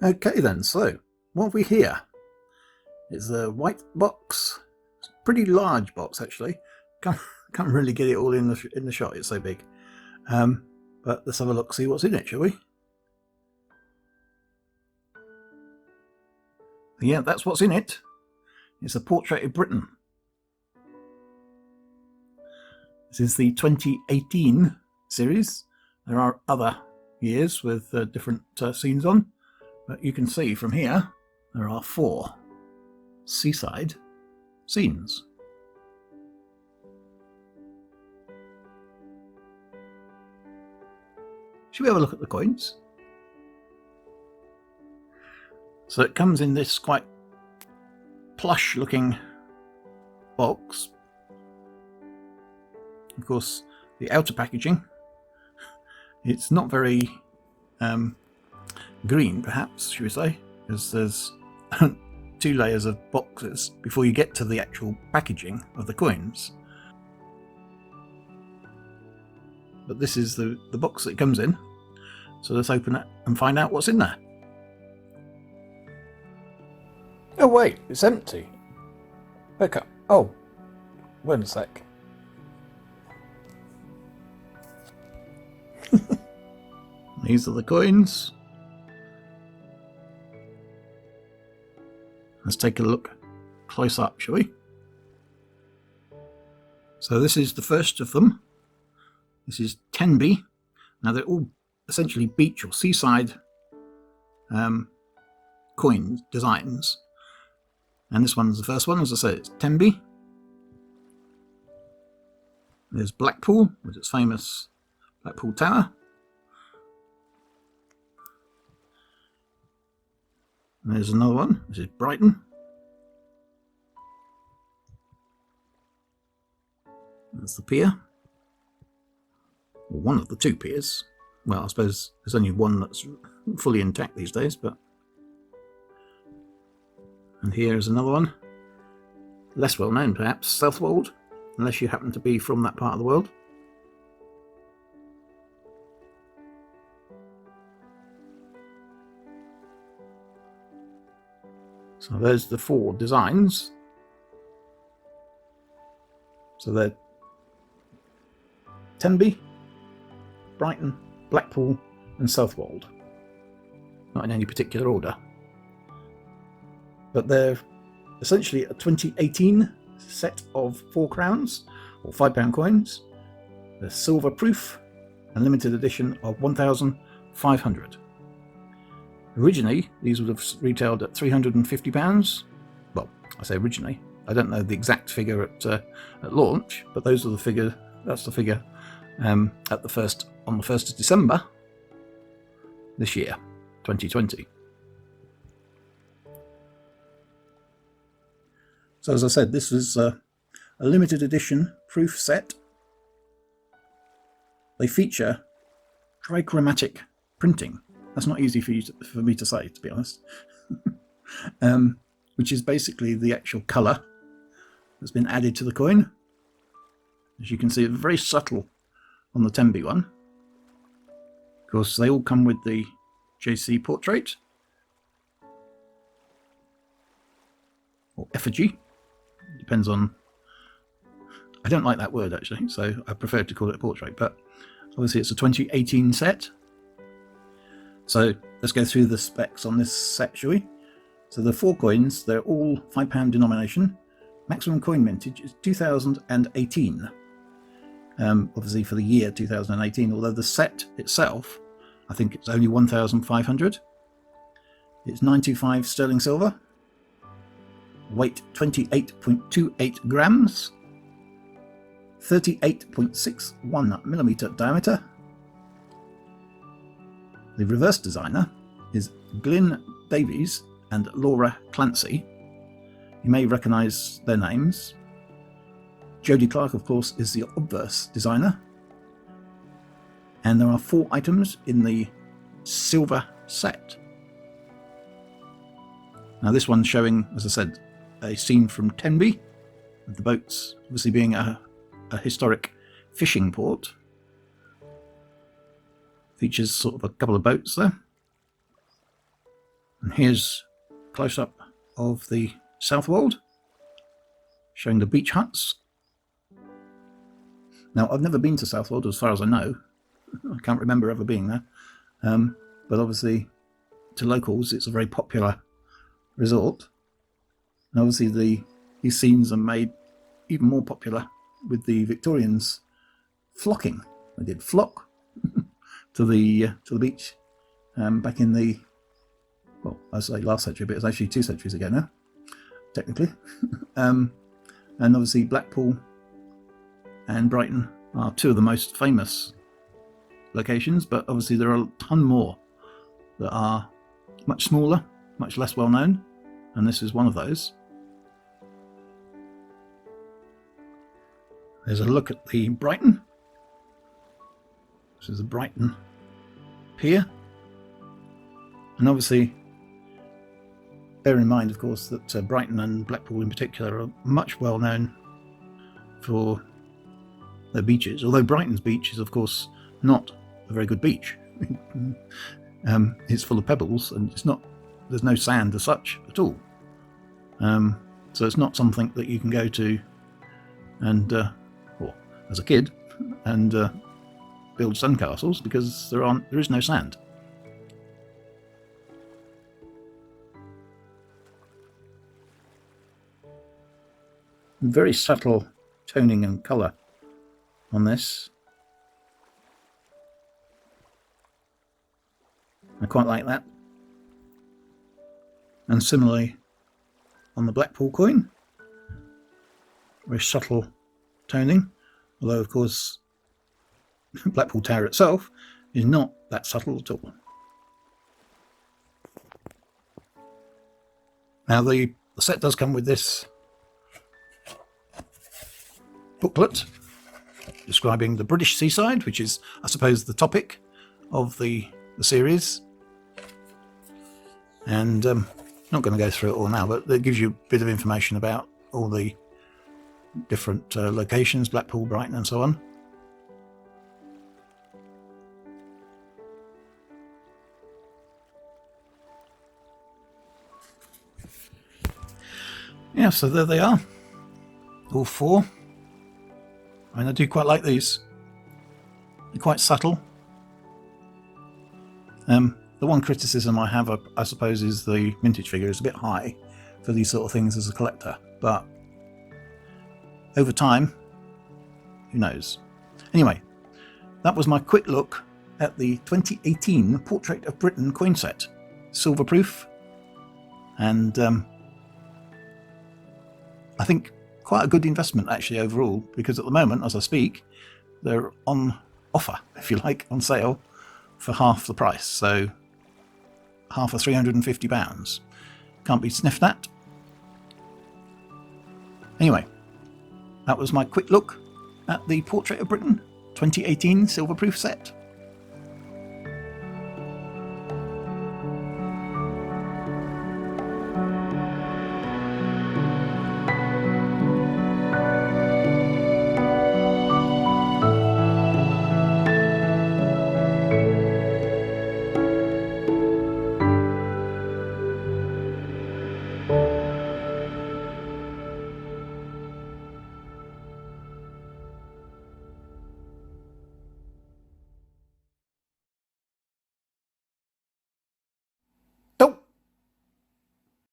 Okay then, so what have we here? It's a white box. It's a pretty large box actually. Can't really get it all in the shot, it's so big. But let's have a look, see what's in it, shall we? Yeah, that's what's in it. It's a portrait of Britain. This is the 2018 series. There are other years with different scenes on, but you can see from here there are 4 seaside scenes. Should we have a look at the coins? So it comes in this quite plush looking box. Of course, the outer packaging, it's not very green, perhaps, should we say, because there's 2 layers of boxes before you get to the actual packaging of the coins. But this is the box that it comes in. So let's open it and find out what's in there. Oh wait, it's empty. Okay. Oh, wait a sec. These are the coins. Let's take a look close up, shall we? So this is the first of them. This is Tenby. Now they're all essentially beach or seaside coin designs. And this one's the first one, as I said, it's Tenby. There's Blackpool with its famous Blackpool Tower. And there's another one, this is Brighton. That's the pier. Or one of the 2 piers. Well, I suppose there's only one that's fully intact these days, but... And here's another one. Less well known, perhaps, Southwold, unless you happen to be from that part of the world. So there's the 4 designs. So they're Tenby, Brighton, Blackpool and Southwold. Not in any particular order. But they're essentially a 2018 set of 4 crowns, or £5 coins. They're silver proof and limited edition of 1,500. Originally, these would have retailed at £350. Well, I say originally. I don't know the exact figure at launch, but those are the figure. That's the figure on the 1st of December this year, 2020. So as I said, this is a limited edition proof set. They feature trichromatic printing. That's not easy for me to say, to be honest. Which is basically the actual colour that's been added to the coin. As you can see, it's very subtle on the Tenby one. Of course, they all come with the JC portrait. Or effigy. Depends on... I don't like that word, actually, so I prefer to call it a portrait. But obviously it's a 2018 set. So let's go through the specs on this set, shall we? So the 4 coins, they're all £5 denomination. Maximum coin mintage is 2018. Obviously for the year 2018, although the set itself, I think it's only 1,500. It's 925 sterling silver. Weight 28.28 grams. 38.61 millimeter diameter. The reverse designer is Glyn Davies and Laura Clancy. You may recognise their names. Jodie Clark, of course, is the obverse designer. And there are 4 items in the silver set. Now this one's showing, as I said, a scene from Tenby, with the boats obviously being a historic fishing port. Features sort of a couple of boats there. And here's a close-up of the Southwold, showing the beach huts. Now, I've never been to Southwold as far as I know. I can't remember ever being there. But obviously, to locals, it's a very popular resort. And obviously, these scenes are made even more popular with the Victorians flocking. They did flock to the beach back in the, well, I say last century, but it's actually 2 centuries ago now, technically. And obviously, Blackpool and Brighton are 2 of the most famous locations, but obviously there are a ton more that are much smaller, much less well known, and this is one of those. There's a look at the Brighton. This is the Brighton Pier, and obviously bear in mind, of course, that Brighton and Blackpool in particular are much well known for their beaches, although Brighton's beach is of course not a very good beach. It's full of pebbles, and there's no sand as such at all. So it's not something that you can go to and, or as a kid, and build sandcastles, because there is no sand. Very subtle toning and colour on this. I quite like that. And similarly on the Blackpool coin, very subtle toning, although of course Blackpool Tower itself is not that subtle at all. Now the set does come with this booklet describing the British seaside, which is, I suppose, the topic of the series. And I'm not going to go through it all now, but it gives you a bit of information about all the different locations, Blackpool, Brighton, and so on. Yeah, so there they are, all 4. And I do quite like these. They're quite subtle. The one criticism I have, I suppose, is the mintage figure is a bit high for these sort of things as a collector. But over time, who knows? Anyway, that was my quick look at the 2018 Portrait of Britain coin set. Silver proof. And I think quite a good investment actually overall, because at the moment, as I speak, they're on offer, if you like, on sale for half the price. So half of £350. Can't be sniffed at. Anyway, that was my quick look at the Portrait of Britain 2018 silver proof set.